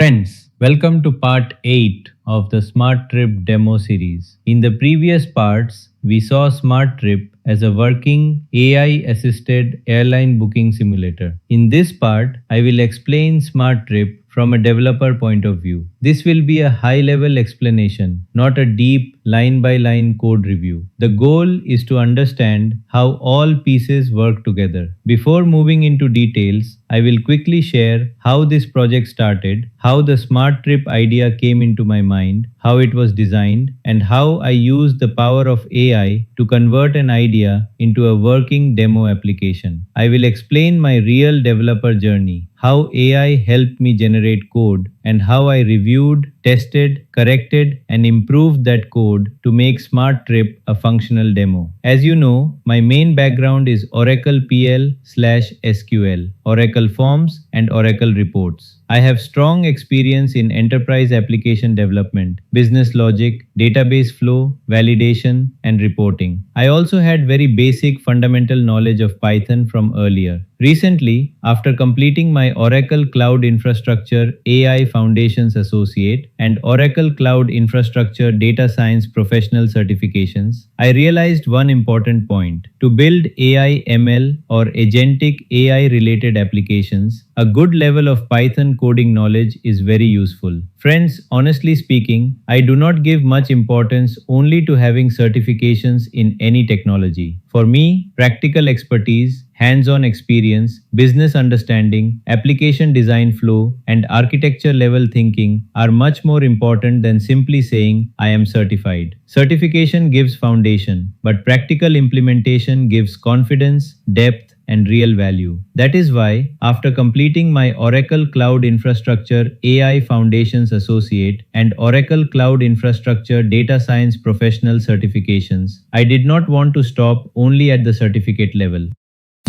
Friends, welcome to part 8 of the Smart Trip demo series. In the previous parts, we saw Smart Trip as a working AI assisted airline booking simulator. In this part, I will explain Smart Trip from a developer point of view. This will be a high level explanation, not a deep line by line code review. The goal is to understand how all pieces work together. Before moving into details, I will quickly share how this project started, how the Smart Trip idea came into my mind, how it was designed, and how I used the power of AI to convert an idea into a working demo application. I will explain my real developer journey, how AI helped me generate code, and how I reviewed, tested, corrected, and improved that code to make Smart Trip a functional demo. As you know, my main background is Oracle PL/SQL, Oracle Forms, and Oracle Reports. I have strong experience in enterprise application development, business logic, database flow, validation, and reporting. I also had very basic fundamental knowledge of Python from earlier. Recently, after completing my Oracle Cloud Infrastructure AI Foundations Associate and Oracle Cloud Infrastructure Data Science Professional certifications, I realized one important point. To build AI ML or agentic AI related applications, a good level of Python coding knowledge is very useful. Friends, honestly speaking, I do not give much importance only to having certifications in any technology. For me, practical expertise, hands-on experience, business understanding, application design flow, and architecture level thinking are much more important than simply saying I am certified. Certification gives foundation, but practical implementation gives confidence, depth, and real value. That is why, after completing my Oracle Cloud Infrastructure AI Foundations Associate and Oracle Cloud Infrastructure Data Science Professional certifications, I did not want to stop only at the certificate level.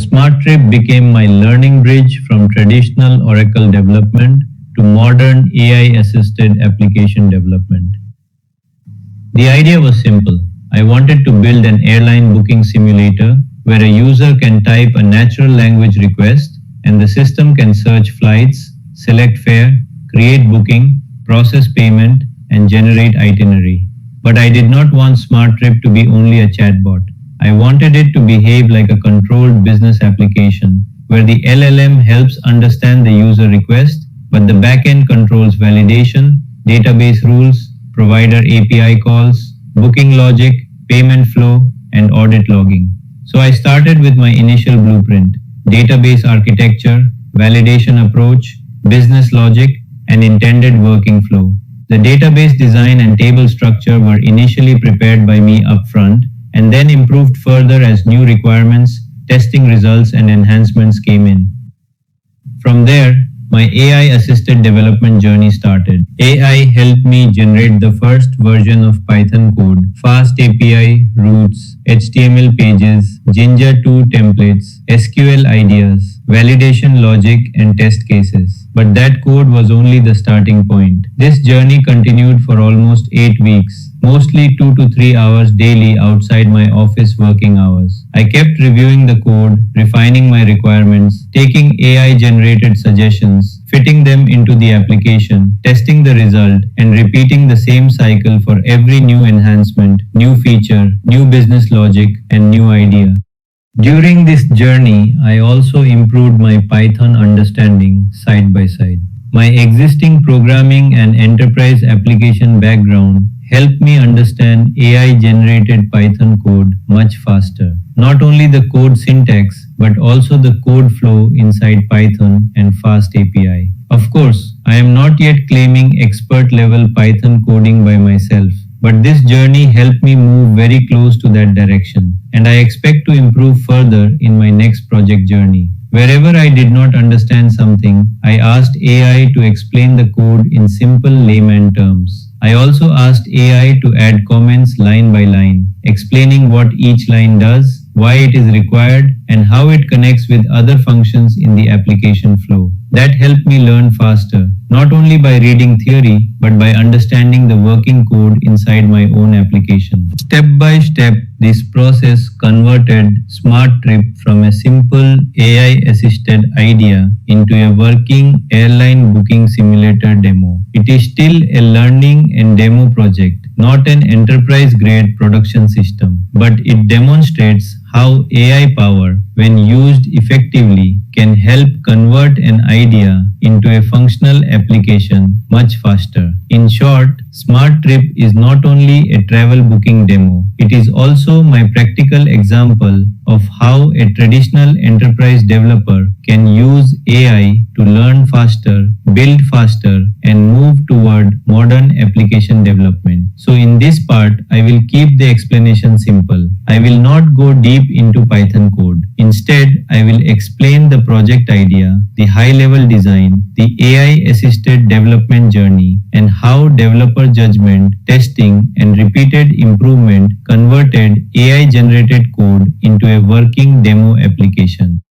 SmartTrip became my learning bridge from traditional Oracle development to modern AI-assisted application development. The idea was simple. I wanted to build an airline booking simulator where a user can type a natural language request and the system can search flights, select fare, create booking, process payment, and generate itinerary. But I did not want SmartTrip to be only a chatbot. I wanted it to behave like a controlled business application where the LLM helps understand the user request, but the backend controls validation, database rules, provider API calls, booking logic, payment flow, and audit logging. So I started with my initial blueprint, database architecture, validation approach, business logic, and intended working flow. The database design and table structure were initially prepared by me upfront and then improved further as new requirements, testing results, and enhancements came in. From there, my AI-assisted development journey started. AI helped me generate the first version of Python code, fast API, routes, HTML pages, Jinja 2 templates, SQL ideas, validation logic, and test cases. But that code was only the starting point. This journey continued for almost 8 weeks, mostly 2 to 3 hours daily outside my office working hours. I kept reviewing the code, refining my requirements, taking AI-generated suggestions, fitting them into the application, testing the result, and repeating the same cycle for every new enhancement, new feature, new business logic, and new idea. During this journey, I also improved my Python understanding side by side. My existing programming and enterprise application background helped me understand AI-generated Python code much faster. Not only the code syntax, but also the code flow inside Python and fast API. Of course, I am not yet claiming expert-level Python coding by myself, but this journey helped me move very close to that direction, and I expect to improve further in my next project journey. Wherever I did not understand something, I asked AI to explain the code in simple layman terms. I also asked AI to add comments line by line, explaining what each line does, why it is required, and how it connects with other functions in the application flow. That helped me learn faster, not only by reading theory, but by understanding the working code inside my own application. Step by step, this process converted SmartTrip from a simple AI assisted idea into a working airline booking simulator demo. It is still a learning and demo project, not an enterprise grade production system, but it demonstrates how AI power, when used effectively, can help convert an idea into a functional application much faster. In short, Smart Trip is not only a travel booking demo, it is also my practical example of how a traditional enterprise developer can use AI to learn faster, build faster, and move toward modern application development. So, in this part, I will keep the explanation simple. I will not go deep into Python code. Instead, I will explain the project idea, the high level design, the AI assisted development journey, and how developer judgment, testing, and repeated improvement converted AI generated code into a working demo application.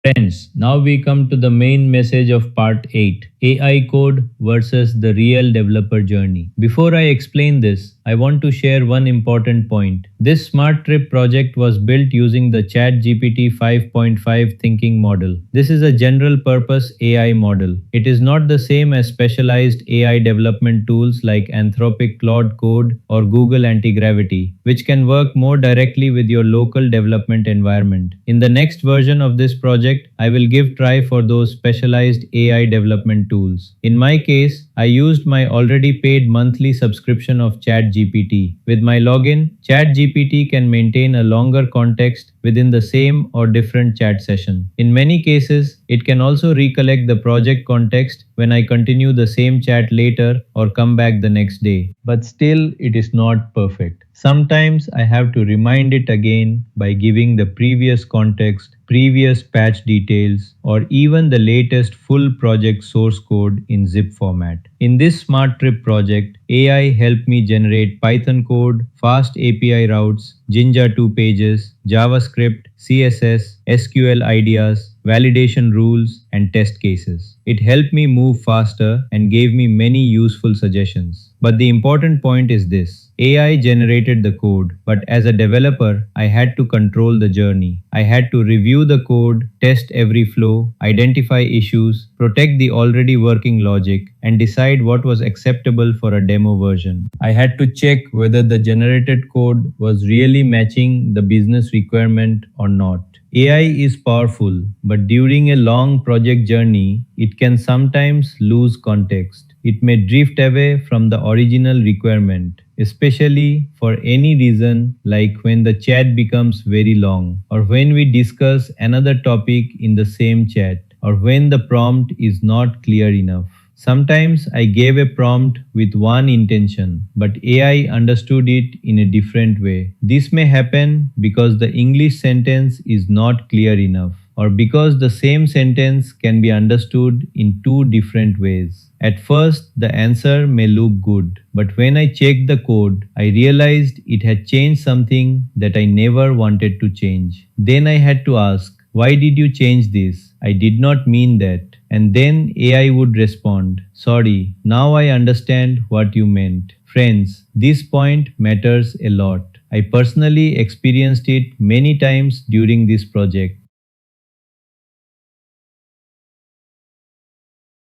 Friends, now we come to the main message of part 8, AI code versus the real developer journey. Before I explain this, I want to share one important point. This Smart Trip project was built using the ChatGPT 5.5 thinking model. This is a general purpose AI model. It is not the same as specialized AI development tools like Anthropic Claude Code or Google Anti-Gravity, which can work more directly with your local development environment. In the next version of this project, I will give try for those specialized AI development tools. In my case, I used my already paid monthly subscription of ChatGPT. With my login, ChatGPT can maintain a longer context within the same or different chat session. In many cases, it can also recollect the project context when I continue the same chat later or come back the next day. But still, it is not perfect. Sometimes I have to remind it again by giving the previous context, previous patch details, or even the latest full project source code in zip format. In this Smart Trip project, AI helped me generate Python code, fast API routes, Jinja 2 pages, JavaScript, CSS, SQL ideas, validation rules, and test cases. It helped me move faster and gave me many useful suggestions. But the important point is this: AI generated the code, but as a developer, I had to control the journey. I had to review the code, test every flow, identify issues, protect the already working logic, and decide what was acceptable for a demo version. I had to check whether the generated code was really matching the business requirement or not. AI is powerful, but during a long project journey, it can sometimes lose context. It may drift away from the original requirement, especially for any reason like when the chat becomes very long, or when we discuss another topic in the same chat, or when the prompt is not clear enough. Sometimes I gave a prompt with one intention, but AI understood it in a different way. This may happen because the English sentence is not clear enough, or because the same sentence can be understood in two different ways. At first, the answer may look good, but when I checked the code, I realized it had changed something that I never wanted to change. Then I had to ask, why did you change this? I did not mean that. And then AI would respond, sorry, now I understand what you meant. Friends, this point matters a lot. I personally experienced it many times during this project.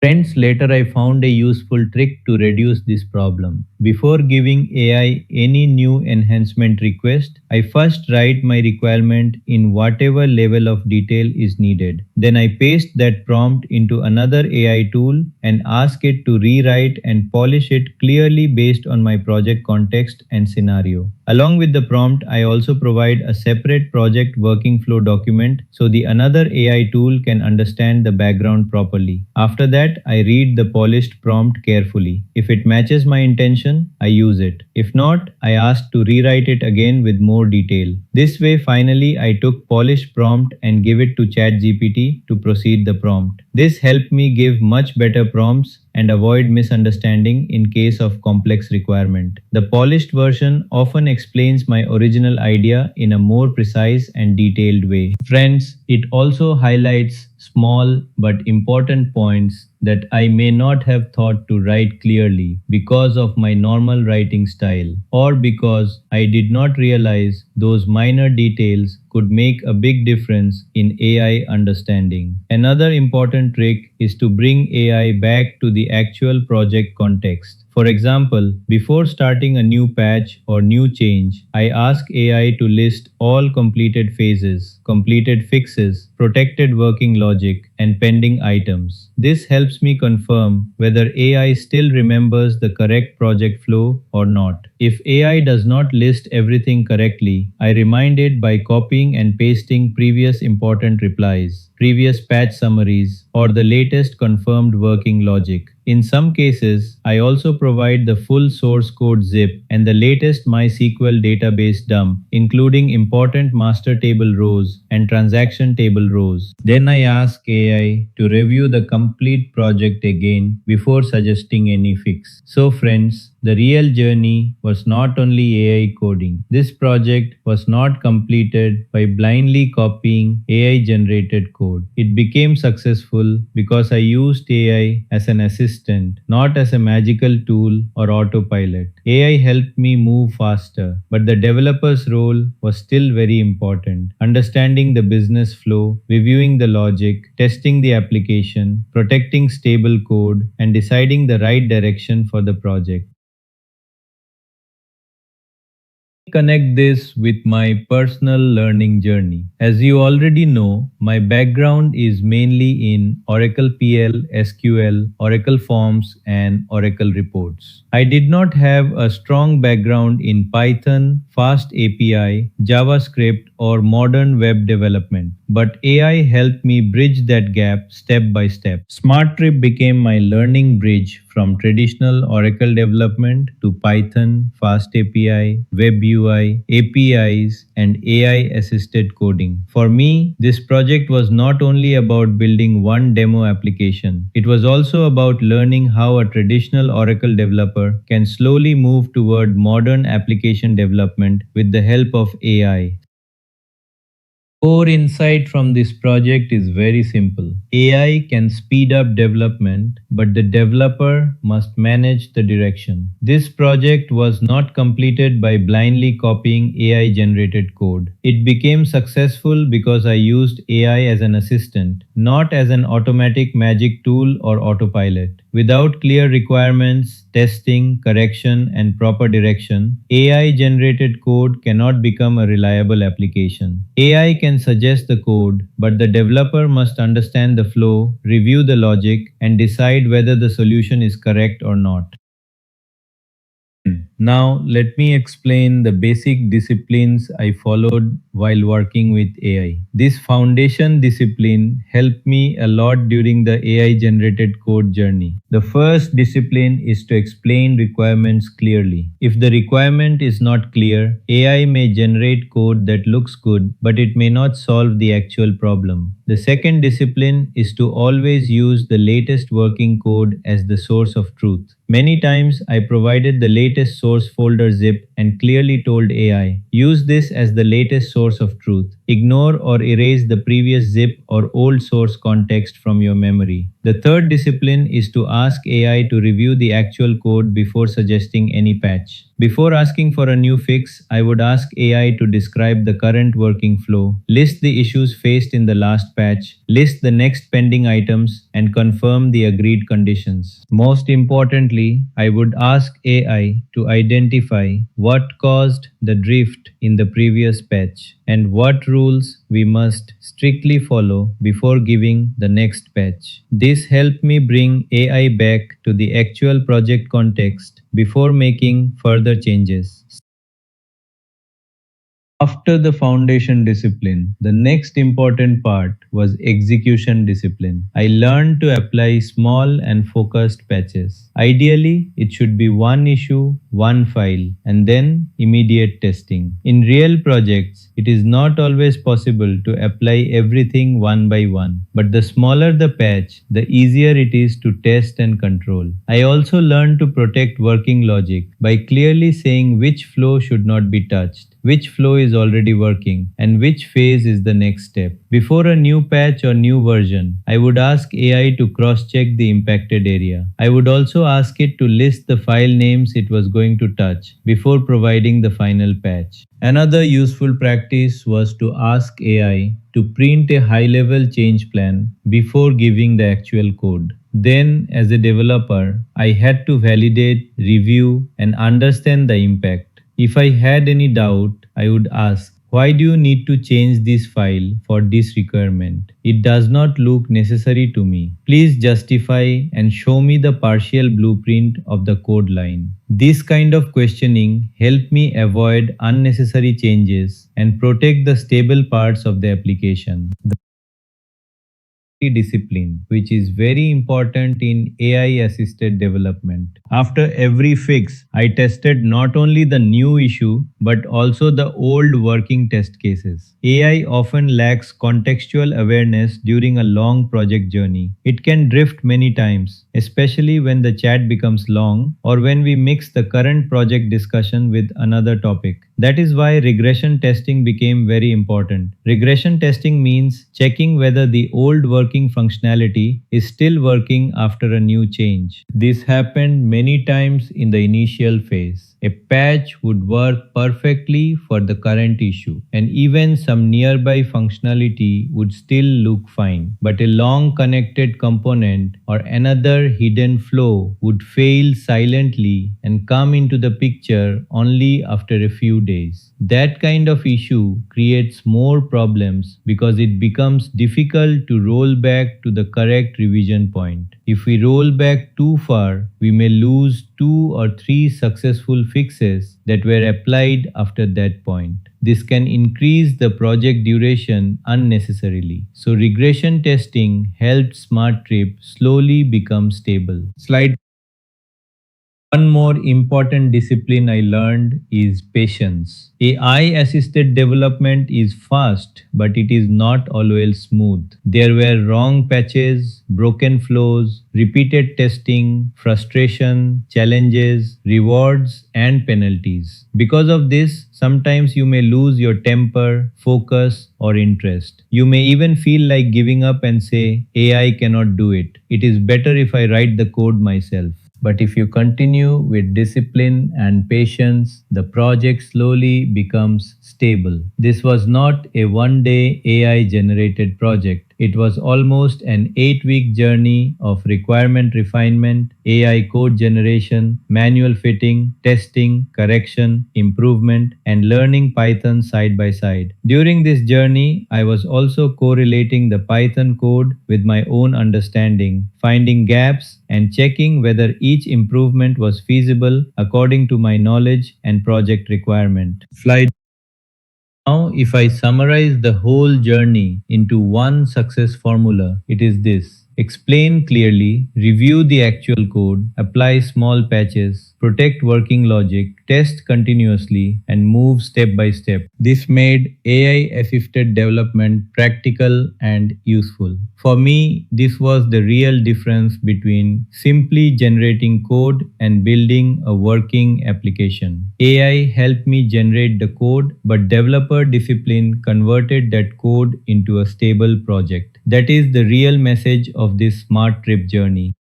Friends, later I found a useful trick to reduce this problem. Before giving AI any new enhancement request, I first write my requirement in whatever level of detail is needed. Then I paste that prompt into another AI tool and ask it to rewrite and polish it clearly based on my project context and scenario. Along with the prompt, I also provide a separate project working flow document so the another AI tool can understand the background properly. After that, I read the polished prompt carefully. If it matches my intention, I use it. If not, I ask to rewrite it again with more detail. This way, finally, I took polished prompt and gave it to ChatGPT to proceed the prompt. This helped me give much better prompts and avoid misunderstanding in case of complex requirement. The polished version often explains my original idea in a more precise and detailed way. Friends, it also highlights small but important points that I may not have thought to write clearly because of my normal writing style, or because I did not realize those minor details could make a big difference in AI understanding. Another important trick is to bring AI back to the actual project context. For example, before starting a new patch or new change, I ask AI to list all completed phases, completed fixes, protected working logic, and pending items. This helps me confirm whether AI still remembers the correct project flow or not. If AI does not list everything correctly, I remind it by copying and pasting previous important replies, previous patch summaries, or the latest confirmed working logic. In some cases, I also provide the full source code zip and the latest MySQL database dump, including important master table rows and transaction table rows. Then I ask AI to review the complete project again before suggesting any fix. So friends, the real journey was not only AI coding. This project was not completed by blindly copying AI generated code. It became successful because I used AI as an assistant, not as a magical tool or autopilot. AI helped me move faster, but the developer's role was still very important. Understanding the business flow, reviewing the logic, testing the application, protecting stable code, and deciding the right direction for the project. Connect this with my personal learning journey. As you already know, my background is mainly in Oracle PL, SQL, Oracle Forms, and Oracle Reports. I did not have a strong background in Python, Fast API, JavaScript, or modern web development, but AI helped me bridge that gap step by step. SmartTrip became my learning bridge from traditional Oracle development to Python, Fast API, Web UI, APIs, and AI assisted coding. For me, this project was not only about building one demo application, it was also about learning how a traditional Oracle developer can slowly move toward modern application development with the help of AI. Core insight from this project is very simple. AI can speed up development, but the developer must manage the direction. This project was not completed by blindly copying AI generated code. It became successful because I used AI as an assistant, not as an automatic magic tool or autopilot. Without clear requirements, testing, correction, and proper direction, AI generated code cannot become a reliable application. AI can suggest the code, but the developer must understand the flow, review the logic, and decide whether the solution is correct or not. Now, let me explain the basic disciplines I followed while working with AI. This foundation discipline helped me a lot during the AI generated code journey. The first discipline is to explain requirements clearly. If the requirement is not clear, AI may generate code that looks good, but it may not solve the actual problem. The second discipline is to always use the latest working code as the source of truth. Many times I provided the latest source folder zip and clearly told AI, use this as the latest source of truth. Ignore or erase the previous zip or old source context from your memory. The third discipline is to ask AI to review the actual code before suggesting any patch. Before asking for a new fix, I would ask AI to describe the current working flow, list the issues faced in the last patch, list the next pending items, and confirm the agreed conditions. Most importantly, I would ask AI to identify what caused the drift in the previous patch and what rules we must strictly follow before giving the next patch. This helped me bring AI back to the actual project context before making further changes. After the foundation discipline, the next important part was execution discipline. I learned to apply small and focused patches. Ideally, it should be one issue, one file, and then immediate testing. In real projects, it is not always possible to apply everything one by one, but the smaller the patch, the easier it is to test and control. I also learned to protect working logic by clearly saying which flow should not be touched, which flow is already working, and which phase is the next step. Before a new patch or new version, I would ask AI to cross-check the impacted area. I would also also asked it to list the file names it was going to touch before providing the final patch. Another useful practice was to ask AI to print a high-level change plan before giving the actual code. Then, as a developer, I had to validate, review, and understand the impact. If I had any doubt, I would ask, why do you need to change this file for this requirement? It does not look necessary to me. Please justify and show me the partial blueprint of the code line. This kind of questioning helped me avoid unnecessary changes and protect the stable parts of the application. Discipline, which is very important in AI assisted development. After every fix, I tested not only the new issue but also the old working test cases. AI often lacks contextual awareness during a long project journey. It can drift many times, especially when the chat becomes long or when we mix the current project discussion with another topic. That is why regression testing became very important. Regression testing means checking whether the old working functionality is still working after a new change. This happened many times in the initial phase. A patch would work perfectly for the current issue, and even some nearby functionality would still look fine. But a long connected component or another hidden flow would fail silently and come into the picture only after a few days. That kind of issue creates more problems because it becomes difficult to roll back to the correct revision point. If we roll back too far, we may lose 2 or 3 successful fixes that were applied after that point. This can increase the project duration unnecessarily. So regression testing helped SmartTrip slowly become stable. Slide. One more important discipline I learned is patience. AI assisted development is fast, but it is not always smooth. There were wrong patches, broken flows, repeated testing, frustration, challenges, rewards, and penalties. Because of this, sometimes you may lose your temper, focus, or interest. You may even feel like giving up and say, AI cannot do it. It is better if I write the code myself. But if you continue with discipline and patience, the project slowly becomes stable. This was not a one-day AI generated project. It was almost an 8-week journey of requirement refinement, AI code generation, manual fitting, testing, correction, improvement, and learning Python side by side. During this journey, I was also correlating the Python code with my own understanding, finding gaps, and checking whether each improvement was feasible according to my knowledge and project requirement. Now, if I summarize the whole journey into one success formula, it is this. Explain clearly, review the actual code, apply small patches, protect working logic, test continuously, and move step by step. This made AI assisted development practical and useful. For me, this was the real difference between simply generating code and building a working application. AI helped me generate the code, but developer discipline converted that code into a stable project. That is the real message of this smart trip journey.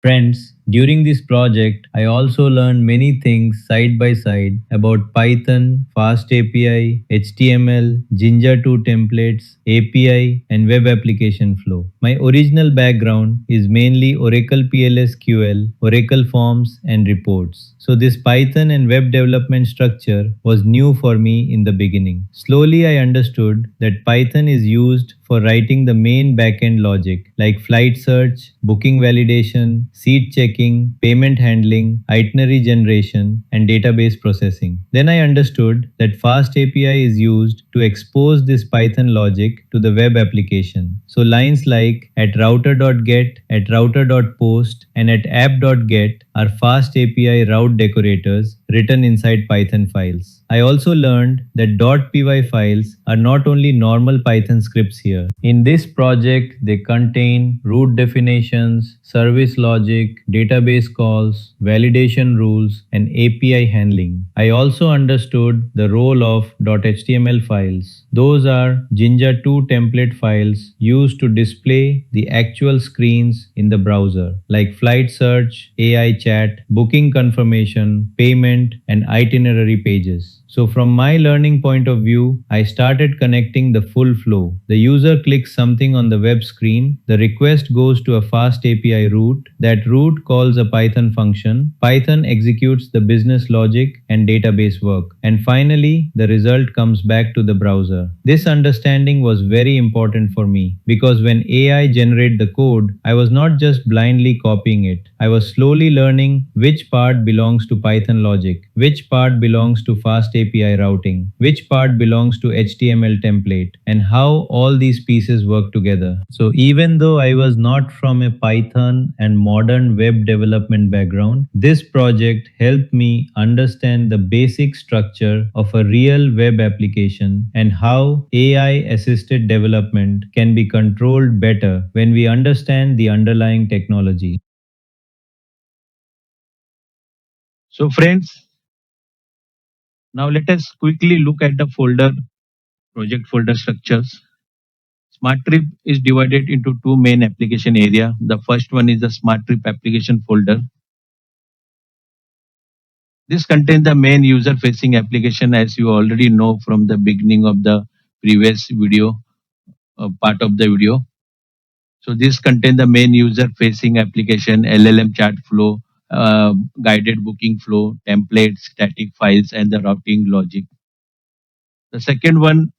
Friends, during this project, I also learned many things side by side about Python, Fast API, HTML, Jinja 2 templates, API, and web application flow. My original background is mainly Oracle PLSQL, Oracle Forms, and reports. So this Python and web development structure was new for me in the beginning. Slowly I understood that Python is used for writing the main backend logic like flight search, booking validation, seat checking, payment handling, itinerary generation, and database processing. Then I understood that Fast API is used to expose this Python logic to the web application. So lines like at router.get, at router.post, and at app.get are fast API route decorators written inside Python files. I also learned that .py files are not only normal Python scripts here. In this project, they contain route definitions, service logic, database calls, validation rules, and API handling. I also understood the role of .html files. Those are Jinja 2 template files used to display the actual screens in the browser, like flight search, AI chat, booking confirmation, payment, and itinerary pages. So from my learning point of view, I started connecting the full flow. The user clicks something on the web screen, the request goes to a fast API route, that route calls a Python function, Python executes the business logic and database work, and finally the result comes back to the browser. This understanding was very important for me because when AI generated the code, I was not just blindly copying it. I was slowly learning which part belongs to Python logic, which part belongs to fast API routing, which part belongs to HTML template, and how all these pieces work together. So even though I was not from a Python and modern web development background, this project helped me understand the basic structure of a real web application and how AI assisted development can be controlled better when we understand the underlying technology. So friends, now let us quickly look at the project folder structures. Smart Trip is divided into two main application area. The first one is the Smart Trip application folder. This contains the main user facing application as you already know from the beginning of the previous video, part of the video. So this contains the main user facing application, LLM chat flow, guided booking flow, templates, static files, and the routing logic. The second one,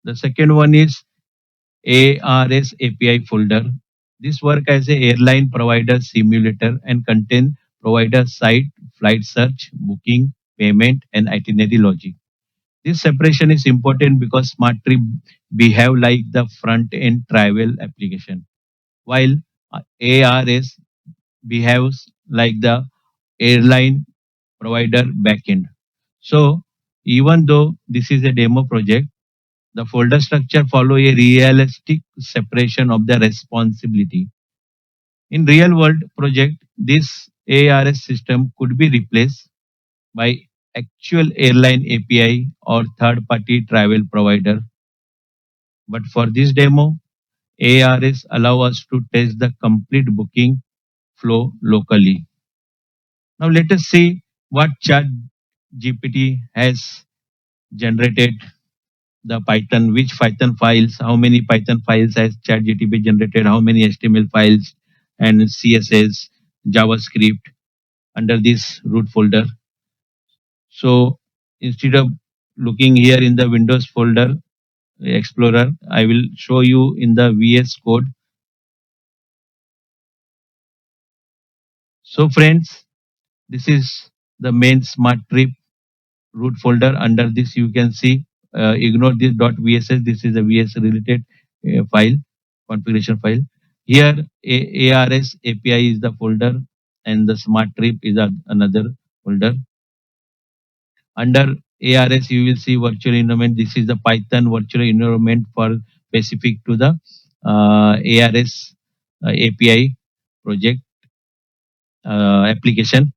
the second one is ARS API folder. This work as a airline provider simulator and contain provider site, flight search, booking, payment, and itinerary logic. This separation is important because Smart Trip behave like the front end travel application, while ARS behaves like the airline provider backend. So even though this is a demo project, the folder structure follow a realistic separation of the responsibility. In real world project, this ARS system could be replaced by actual airline API or third party travel provider. But for this demo, ARS allow us to test the complete booking flow locally. Now let us see what Chat GPT has generated the Python, which Python files, how many Python files has ChatGPT generated, how many HTML files and CSS, JavaScript under this root folder. So instead of looking here in the Windows folder Explorer, I will show you in the VS Code. So friends, this is the main Smart Trip root folder. Under this you can see, ignore this .vss, this is a vs related file, configuration file. Here ARS API is the folder and the Smart Trip is another folder. Under ARS you will see virtual environment. This is the Python virtual environment for specific to the ARS API project application,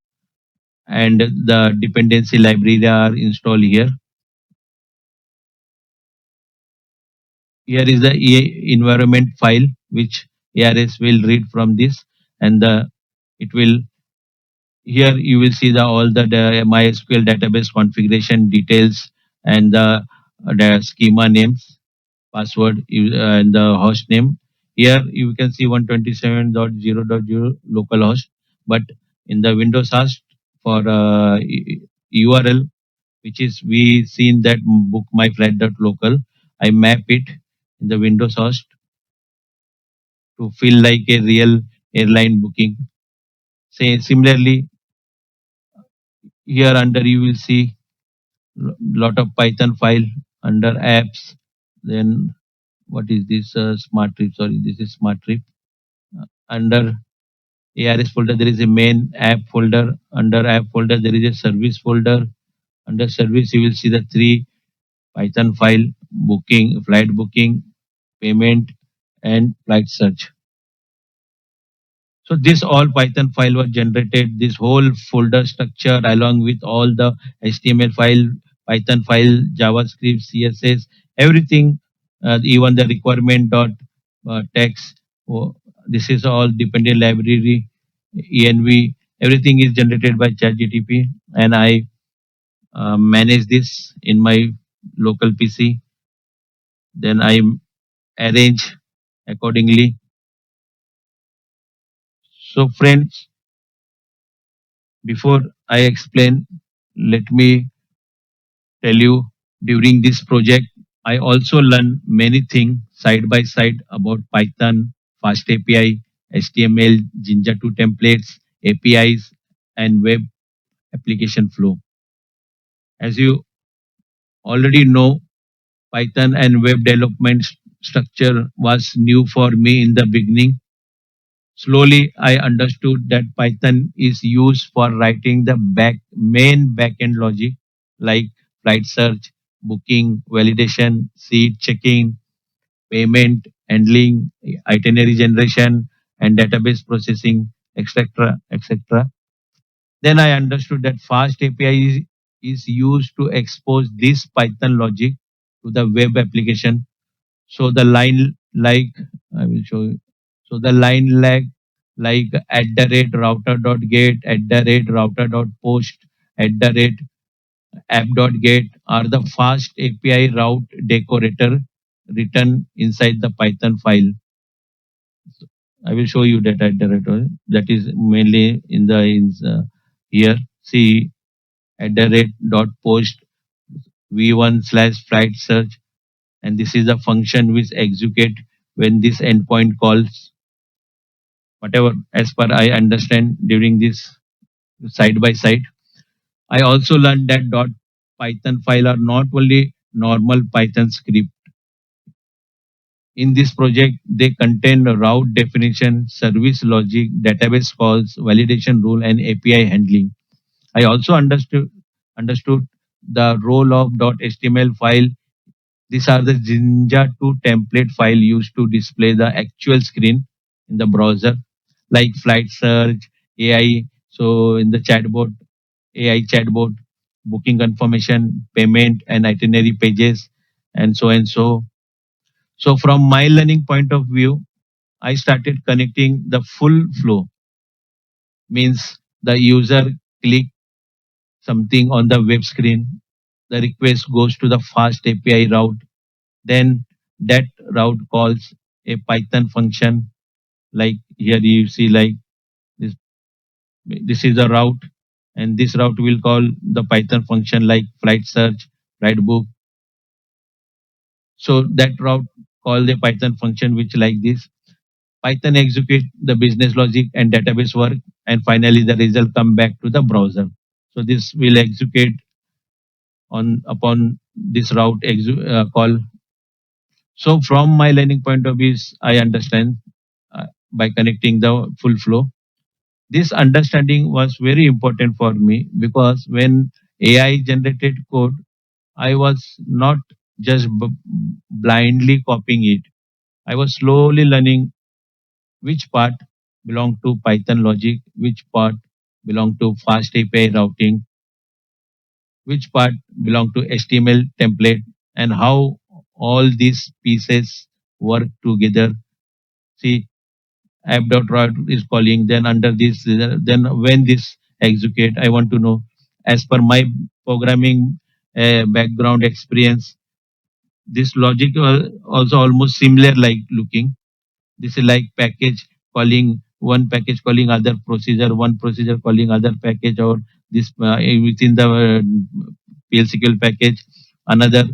and the dependency library are installed here. Here is the environment file which ARS will read from this, and it will, here you will see the all the MySQL database configuration details and the schema names, password and the host name. Here you can see 127.0.0 localhost, but in the Windows host for URL, which is we seen that bookmyflight.local, I map it in the Windows host to feel like a real airline booking. Say similarly, here under you will see lot of Python file under apps. Then what is this Smart Trip? Sorry, this is Smart Trip. Under ARS folder, there is a main app folder. Under app folder, there is a service folder. Under service, you will see the three Python file: booking, flight booking, payment, and flight search. So this all Python file was generated, this whole folder structure along with all the HTML file, Python file, JavaScript, CSS, everything, even the requirement dot text. This is all dependent library, env, everything is generated by ChatGTP, and I manage this in my local PC. Then I arrange accordingly. So friends, before I explain, let me tell you, during this project, I also learned many things side by side about Python, Fast API, HTML, Jinja 2 templates, APIs, and web application flow. As you already know, Python and web development structure was new for me in the beginning. Slowly, I understood that Python is used for writing the main backend logic like flight search, booking, validation, seat checking, payment, handling, itinerary generation, and database processing, etc., etc. Then I understood that Fast API is used to expose this Python logic to the web application. So the line like I will show you. So the line like at the rate router dot get, at the rate router dot post, at the rate app dot get are the fast API route decorator written inside the Python file. I will show you that at the rate that is mainly here. See at the rate dot post v1 slash flight search, and this is the function which execute when this endpoint calls whatever as per I understand during this side by side. I also learned that .python file are not only normal Python script. In this project, they contain route definition, service logic, database calls, validation rule, and API handling. I also understood the role of .html file. These are the Jinja 2 template file used to display the actual screen in the browser, like flight search, AI. So in the chatbot, AI chatbot, booking confirmation, payment, and itinerary pages, and so and so. So from my learning point of view, I started connecting the full flow. Means the user click something on the web screen, the request goes to the fast API route, then that route calls a Python function. Like here you see like this, this is the route, and this route will call the Python function like flight search, flight book. So that route call the Python function which like this. Python execute the business logic and database work, and finally the result come back to the browser. So this will execute on upon this route call. So from my learning point of view, I understand by connecting the full flow. This understanding was very important for me because when AI generated code, I was not just blindly copying it. I was slowly learning which part belong to Python logic, which part belong to fast API routing, which part belong to HTML template, and how all these pieces work together. See, app.route is calling, then under this, then when this execute, I want to know, as per my programming background experience, this logic also almost similar like looking. This is like package calling one package calling other procedure, one procedure calling other package, or this within the PLSQL package, another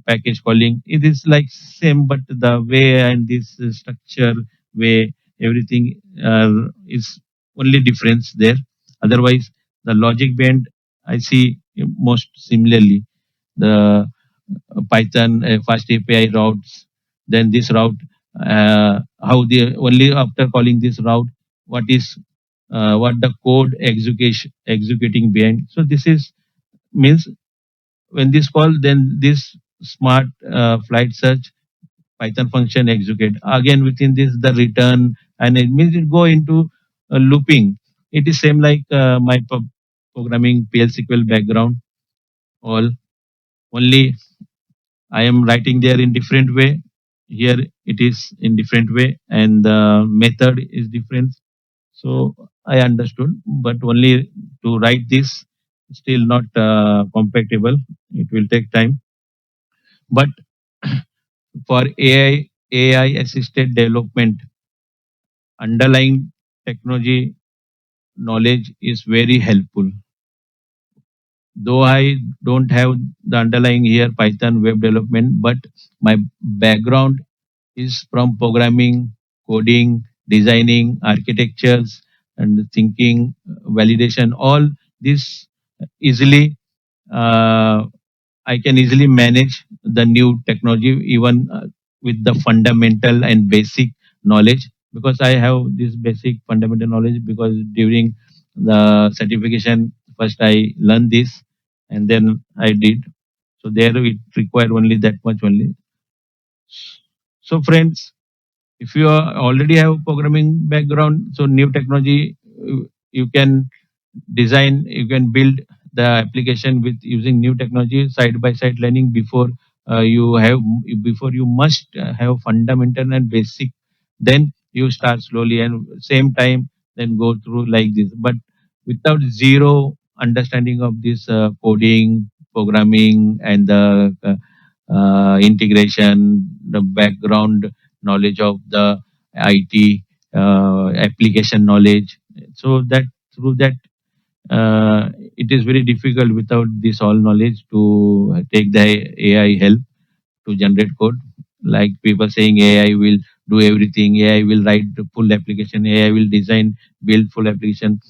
package calling. It is like same, but the way and this structure way everything is only difference there. Otherwise, the logic band I see most similarly. The Python fast API routes, then this route, how the only after calling this route, what is what the code executing behind. So this is means when this call, then this smart flight search Python function execute. Again within this the return, and it means it go into looping. It is same like my programming PL/SQL background. All only I am writing there in different way. Here it is in different way, and the method is different. So I understood, but only to write this still not compatible. It will take time. But for AI assisted development, underlying technology knowledge is very helpful. Though I don't have the underlying here Python web development, but my background is from programming, coding, designing, architectures, and thinking, validation. All this easily, uh, I can easily manage the new technology even with the fundamental and basic knowledge, because I have this basic fundamental knowledge, because during the certification first I learned this and then I did. So there it required only that much only. So friends, if you are already have programming background, so new technology, you can design, you can build the application with using new technology side by side learning. Before you have, before you must have fundamental and basic, then you start slowly and same time then go through like this. But without zero understanding of this coding, programming, and the integration, the background knowledge of the IT application knowledge, so that through that it is very difficult without this all knowledge to take the AI help to generate code. Like people saying AI will do everything, AI will write the full application, AI will design, build full application.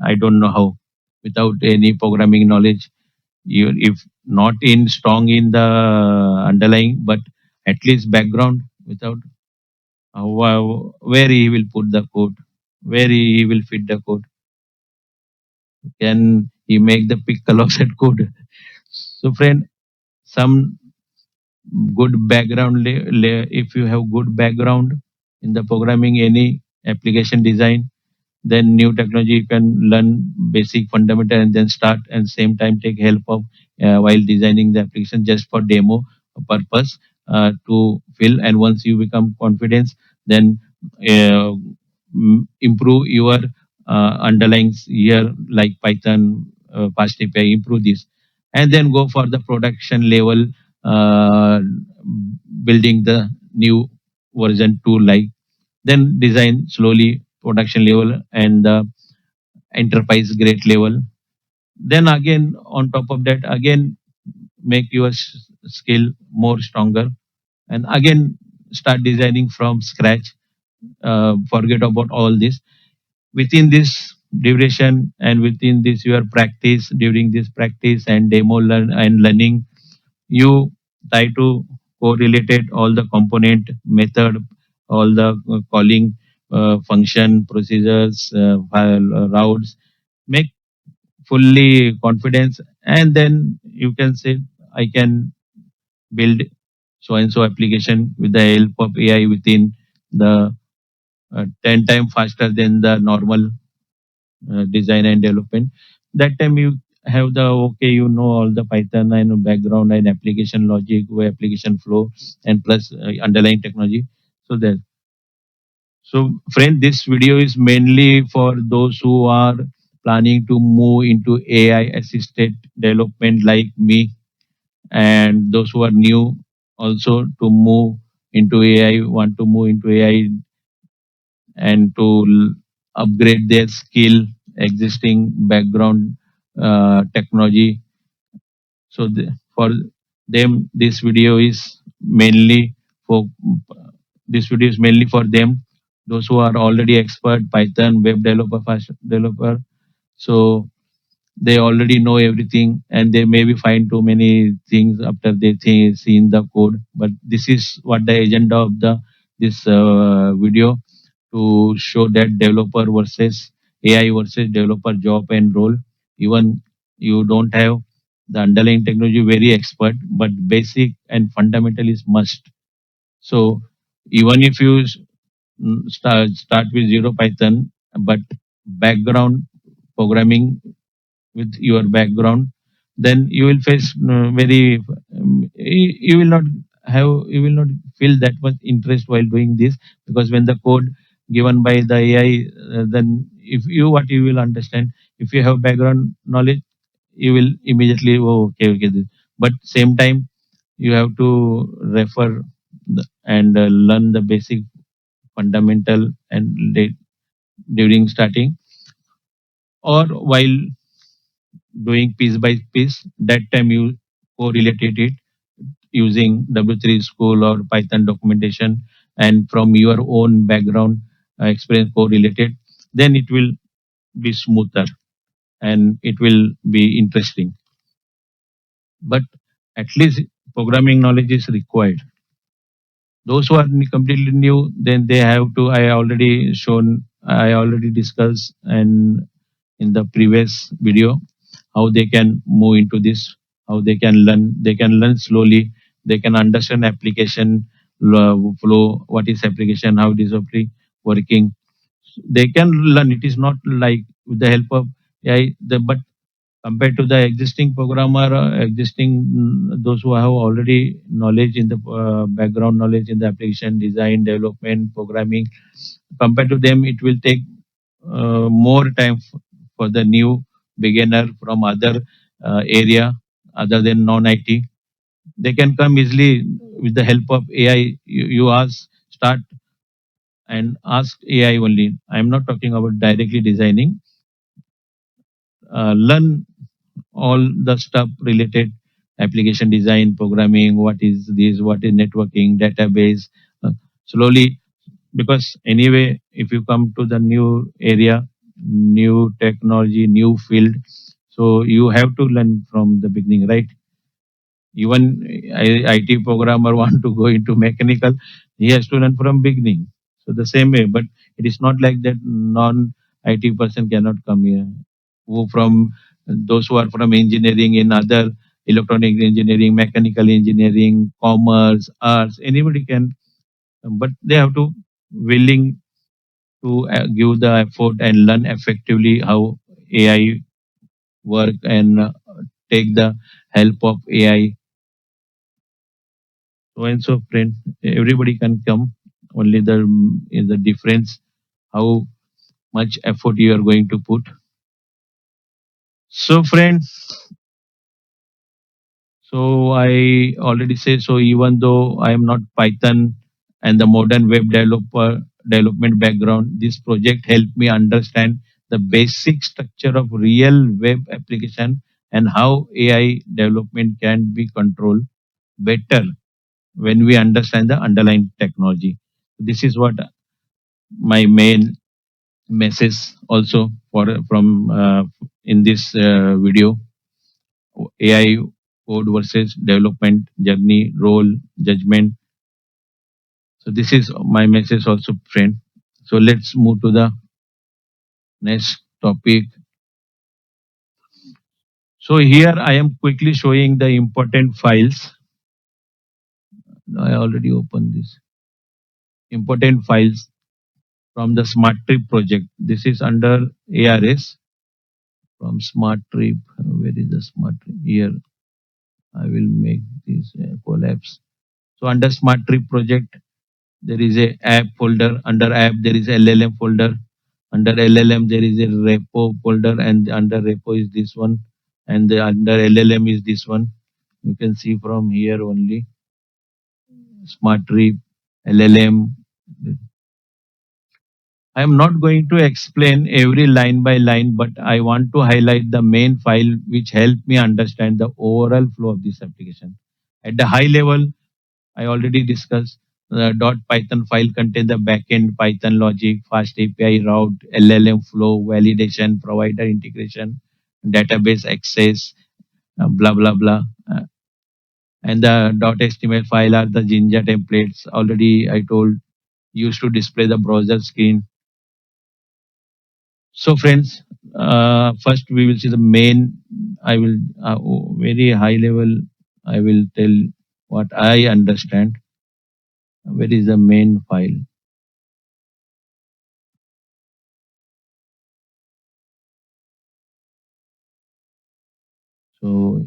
I don't know how. Without any programming knowledge, you, if not in strong in the underlying, but at least background, without where he will put the code, where he will fit the code, can he make the pickle of that code? So friend, some good background, if you have good background in the programming, any application design, then new technology you can learn basic fundamental and then start and same time take help of while designing the application just for demo purpose to fill. And once you become confidence, then uh, improve your underlyings here like Python, fast API, improve this, and then go for the production level, uh, building the new version tool, like then design slowly production level and the enterprise grade level. Then again on top of that, again make your skill more stronger, and again start designing from scratch. Forget about all this. Within this duration and within this your practice, during this practice and demo learn and learning, you try to correlated all the component method, all the calling function procedures, file, routes, make fully confidence, and then you can say I can build so and so application with the help of AI within the 10 times faster than the normal design and development. That time you have the okay, you know all the Python and background and application logic, where application flow, and plus underlying technology. So that, so friend, this video is mainly for those who are planning to move into AI assisted development like me, and those who are new also to move into AI, want to move into AI and to upgrade their skill, existing background technology. So for them, for this video is mainly for them, those who are already expert Python web developer, fast developer. So they already know everything, and they maybe find too many things after they seen the code. But this is what the agenda of the this video, to show that developer versus AI versus developer job and role. Even you don't have the underlying technology very expert, but basic and fundamental is must. So even if you start with zero Python, but background programming with your background, then you will face very you will not you will not feel that much interest while doing this, because when the code given by the AI, then if you what you will understand, if you have background knowledge, you will immediately, oh, okay, okay, this. But same time you have to refer and learn the basic fundamental and during starting or while doing piece by piece. That time you correlated it using W3 school or Python documentation, and from your own background experience correlated, then it will be smoother and it will be interesting. But at least programming knowledge is required. Those who are completely new, then they have to, I already discussed and in the previous video, how they can move into this, how they can learn slowly, they can understand application flow, what is application, how it is working. They can learn. It is not like with the help of AI, but compared to the existing programmer, those who have already knowledge in the background knowledge in the application design, development, programming, compared to them, it will take more time for the new beginner from other area other than non-IT. They can come easily with the help of AI. You ask, start and ask AI only. I'm not talking about directly designing. Learn all the stuff related application design, programming, what is this, what is networking, database, slowly, because anyway, if you come to the new area, new technology, new field, so you have to learn from the beginning, right? Even IT programmer want to go into mechanical, he has to learn from beginning. So the same way, but it is not like that non IT person cannot come here. Who from those who are from engineering in other electronic engineering, mechanical engineering, commerce, arts, anybody can, but they have to willing to give the effort and learn effectively how AI work and take the help of AI. So and so, friend, everybody can come. Only the is the difference how much effort you are going to put. So, friend, so I already say so. Even though I am not Python and the modern web developer development background, this project helped me understand the basic structure of real web application and how AI development can be controlled better when we understand the underlying technology. This is what my main message also for from in this video: AI code versus development journey, role, judgment. So this is my message also, friend. So let's move to the next topic. So here I am quickly showing the important files. I already opened this important files from the Smart Trip project. This is under ARS from Smart Trip. Where is the Smart Trip? Here I will make this collapse. So under Smart Trip project, there is a app folder. Under app, there is LLM folder. Under LLM, there is a repo folder, and under repo is this one, and under LLM is this one. You can see from here only Smart Trip, LLM. I am not going to explain every line by line, but I want to highlight the main file which helped me understand the overall flow of this application. At the high level, I already discussed the .python file contain the backend Python logic, fast API route, LLM flow, validation, provider integration, database access, blah blah blah. And the .html file are the Jinja templates. Already I told used to display the browser screen. So friends, first we will see the main. I will very high level. I will tell what I understand. Where is the main file? So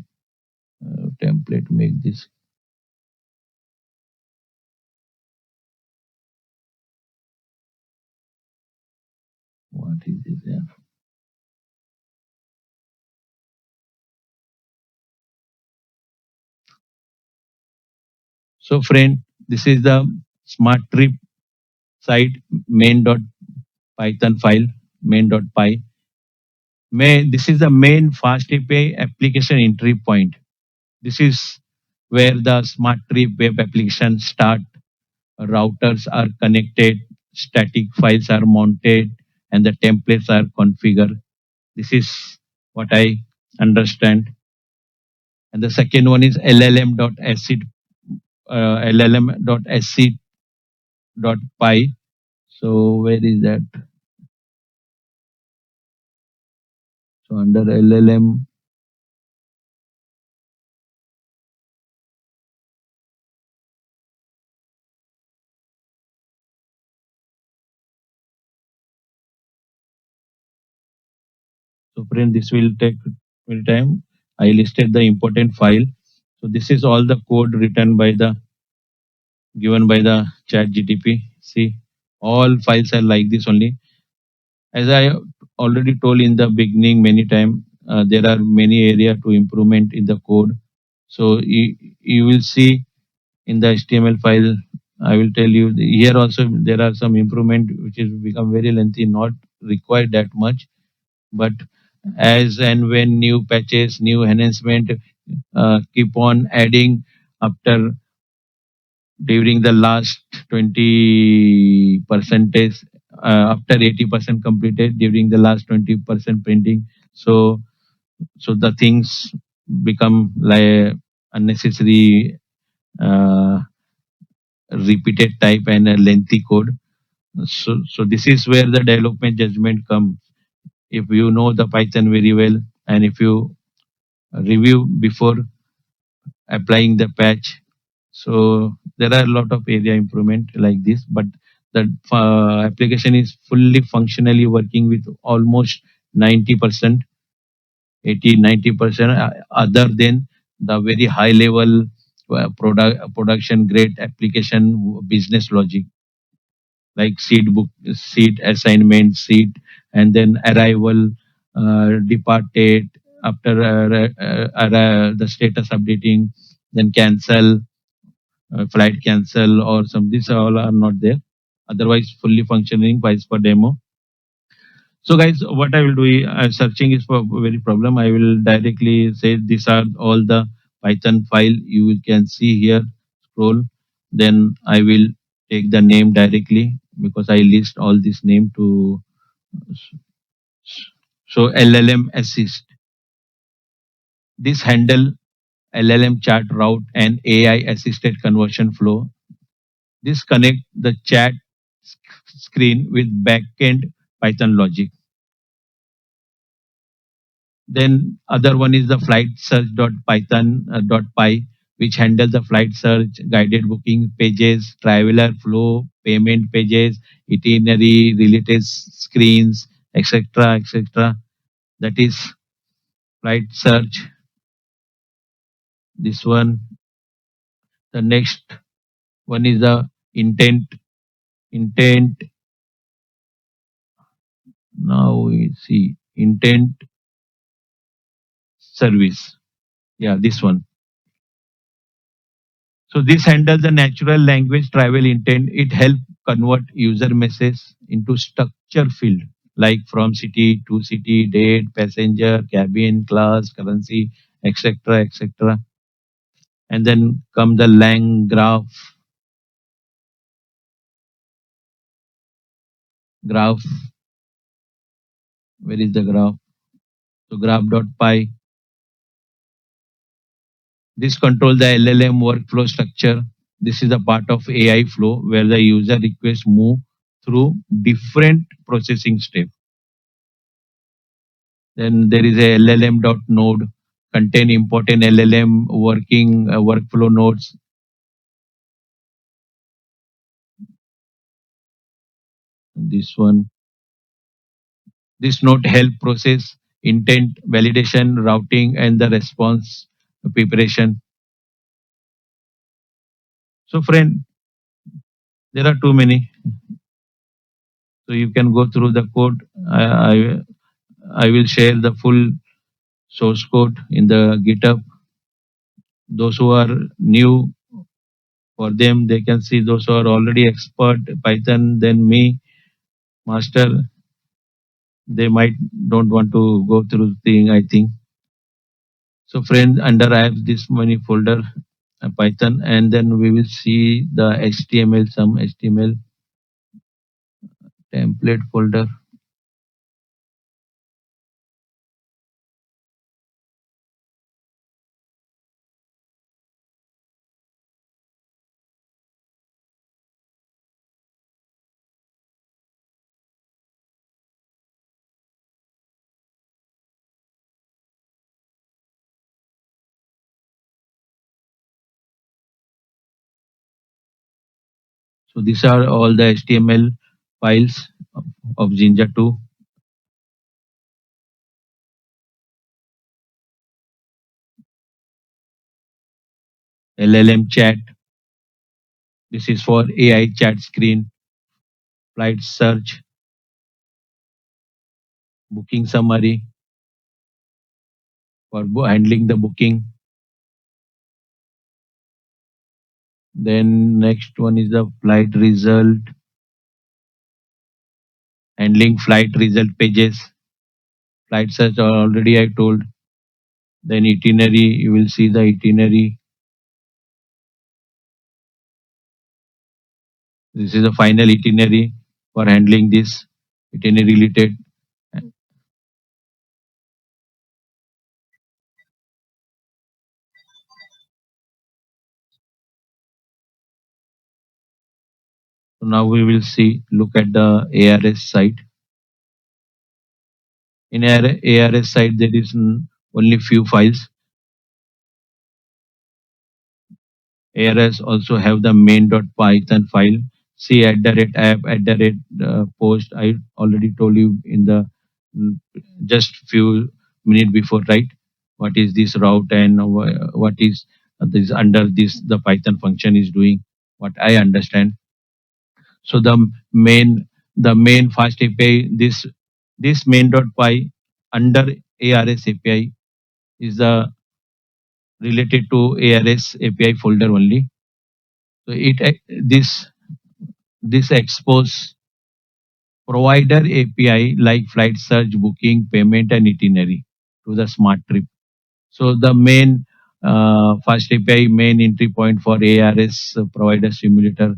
template make this. What is this? Yeah. So friend, this is the smart trip site main.python file main.py. This is the main fast API application entry point. This is where the smart trip web application start. Routers are connected, static files are mounted, and the templates are configured. This is what I understand. And the second one is llm.sc, llm.sc.py. So where is that? So under LLM, so friend, this will take will time. I listed the important file. So this is all the code written by the given by the chat GTP. See, all files are like this only. As I already told in the beginning many times, there are many area to improvement in the code. So you will see in the HTML file, I will tell you here also there are some improvement which is become very lengthy, not required that much. But as and when new patches, new enhancement keep on adding after during the last 20 percentage after 80% completed during the last 20% printing. So the things become like unnecessary uh, repeated type and a lengthy code. So this is where the development judgment comes. If you know the Python very well and if you review before applying the patch. So there are a lot of area improvement like this, but the application is fully functionally working with almost 90%, 80, 90%, other than the very high level production grade application business logic like seed book, seed assignment, seed, and then arrival, departed, after the status updating, then cancel, flight cancel or some, these all are not there. Otherwise, fully functioning Vice per demo. So guys, what I will do, searching is for very problem. I will directly say these are all the Python file you can see here. Scroll, then I will take the name directly because I list all this name to. So LLM assist. This handle LLM chat route and AI assisted conversion flow. This connect the chat screen with backend Python logic. Then other one is the flight search.python .py, which handles the flight search, guided booking pages, traveler flow, payment pages, itinerary, related screens, etc., etc. That is flight search. This one. The next one is the intent. Now we see intent service. Yeah, this one. So this handles the natural language travel intent. It helps convert user message into structure field like from city to city, date, passenger, cabin, class, currency, etc., etc. And then come the lang graph. Where is the graph? So graph.py. This control the LLM workflow structure. This is a part of AI flow where the user requests move through different processing steps. Then there is a llm.node, contain important LLM working workflow nodes. This one, this node help process intent validation, routing, and the response preparation. So, friend, there are too many. So you can go through the code. I will share the full source code in the GitHub. Those who are new, for them, they can see. Those who are already expert Python than me, master, they might don't want to go through thing, I think. So friend, under I have this many folder Python, and then we will see the HTML, some HTML template folder. So these are all the HTML files of Jinja 2. LLM chat. This is for AI chat screen, flight search, booking summary for handling the booking. Then next one is the flight result, handling flight result pages. Flight search already I told. Then itinerary, you will see the itinerary. This is the final itinerary for handling this itinerary related. So now we will see, look at the ARS site. In ARS site, there is only few files. ARS also have the main.python file. See at the rate app, at the rate post. I already told you in the mm, just few minutes before, right? What is this route and what is this under this the Python function is doing? What I understand. So the main fast API, this main.py under ARS API is the related to ARS API folder only. So this expose provider API like flight search, booking, payment, and itinerary to the smart trip. So the main fast API main entry point for ARS provider simulator.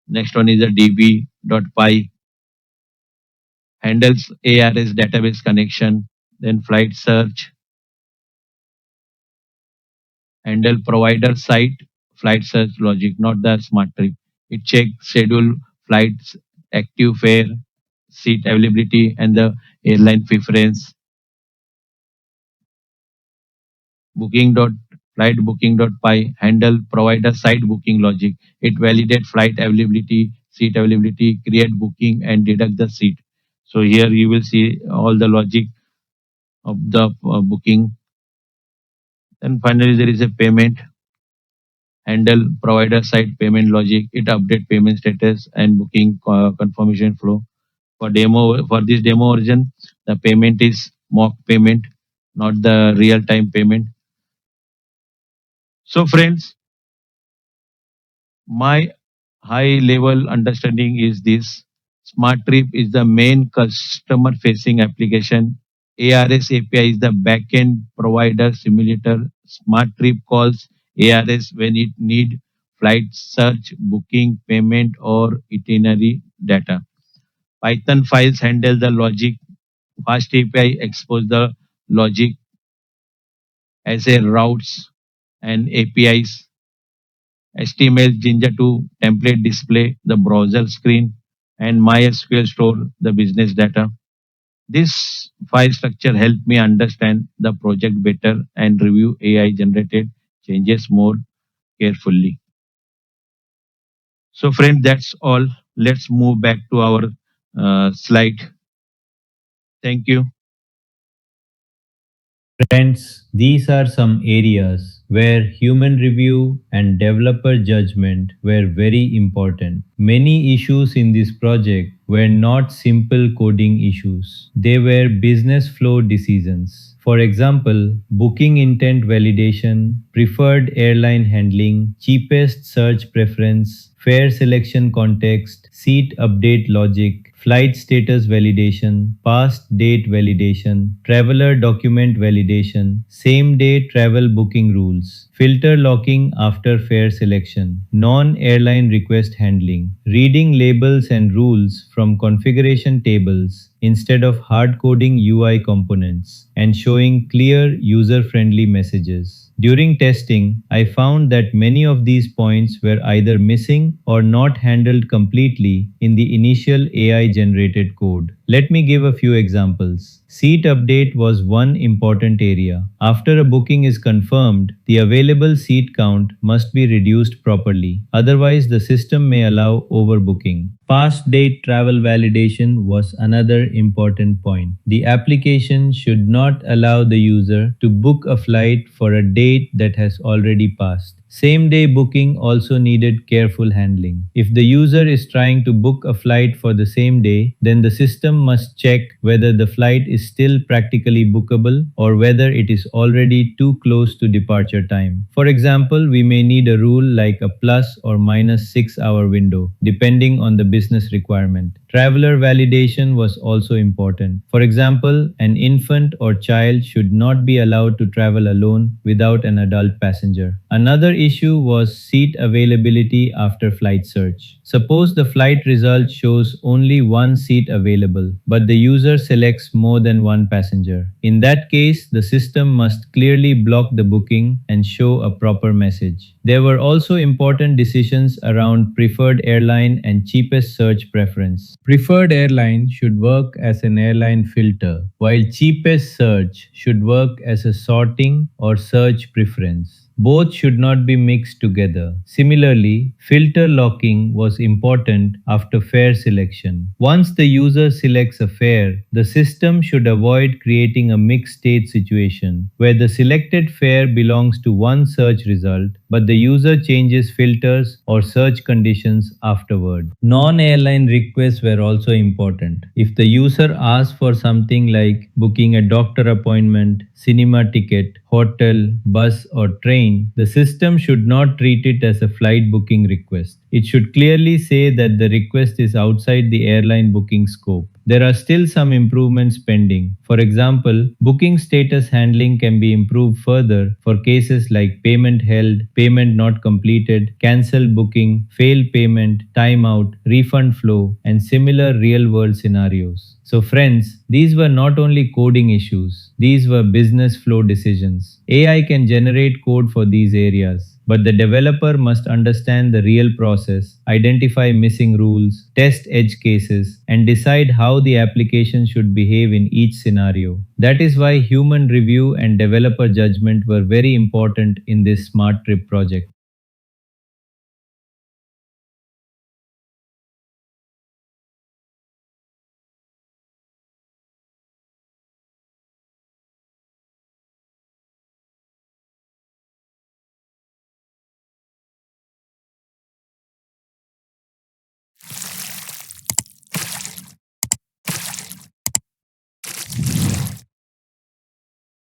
Next one is a db.py handles ARS database connection. Then flight search handle provider site flight search logic, not the smart trip. It check schedule flights, active fare, seat availability, and the airline preference. Booking dot flight booking dot py handle provider site booking logic. It validate flight availability, seat availability, create booking, and deduct the seat. So here you will see all the logic of the booking. And finally, there is a payment handle provider side payment logic. It update payment status and booking confirmation flow. For this demo version, the payment is mock payment, not the real time payment. So friends, my high level understanding is this. Smart Trip is the main customer facing application. ARS API is the backend provider simulator. Smart Trip calls ARS when it need flight search, booking, payment, or itinerary data. Python files handle the logic. Fast API expose the logic as a routes and APIs. HTML Jinja 2 template display the browser screen, and MySQL store the business data. This file structure helped me understand the project better and review AI generated changes more carefully. So, friend, that's all. Let's move back to our slide. Thank you. Friends, these are some areas where human review and developer judgment were very important. Many issues in this project were not simple coding issues, they were business flow decisions. For example, booking intent validation, preferred airline handling, cheapest search preference, fare selection context, seat update logic, flight status validation, past date validation, traveler document validation, same day travel booking rules, filter locking after fare selection, non airline request handling, reading labels and rules from configuration tables instead of hard coding UI components, and showing clear user friendly messages. During testing, I found that many of these points were either missing or not handled completely in the initial AI generated code. Let me give a few examples. Seat update was one important area. After a booking is confirmed, the available seat count must be reduced properly. Otherwise, the system may allow overbooking. Past date travel validation was another important point. The application should not allow the user to book a flight for a date that has already passed. Same day booking also needed careful handling. If the user is trying to book a flight for the same day, then the system must check whether the flight is still practically bookable or whether it is already too close to departure time. For example, we may need a rule like a plus or minus 6 hour window, depending on the business requirement. Traveler validation was also important. For example, an infant or child should not be allowed to travel alone without an adult passenger. Another issue was seat availability after flight search. Suppose the flight result shows only one seat available, but the user selects more than one passenger. In that case, the system must clearly block the booking and show a proper message. There were also important decisions around preferred airline and cheapest search preference. Preferred airline should work as an airline filter, while cheapest search should work as a sorting or search preference. Both should not be mixed together. Similarly, filter locking was important after fare selection. Once the user selects a fare, the system should avoid creating a mixed state situation where the selected fare belongs to one search result but the user changes filters or search conditions afterward. Non airline requests were also important. If the user asks for something like booking a doctor appointment, cinema ticket, hotel, bus, or train, the system should not treat it as a flight booking request. It should clearly say that the request is outside the airline booking scope. There are still some improvements pending. For example, booking status handling can be improved further for cases like payment held, payment not completed, cancel booking, failed payment, timeout, refund flow, and similar real world scenarios. So, friends, these were not only coding issues, these were business flow decisions. AI can generate code for these areas, but the developer must understand the real process, identify missing rules, test edge cases, and decide how the application should behave in each scenario. That is why human review and developer judgment were very important in this smart trip project.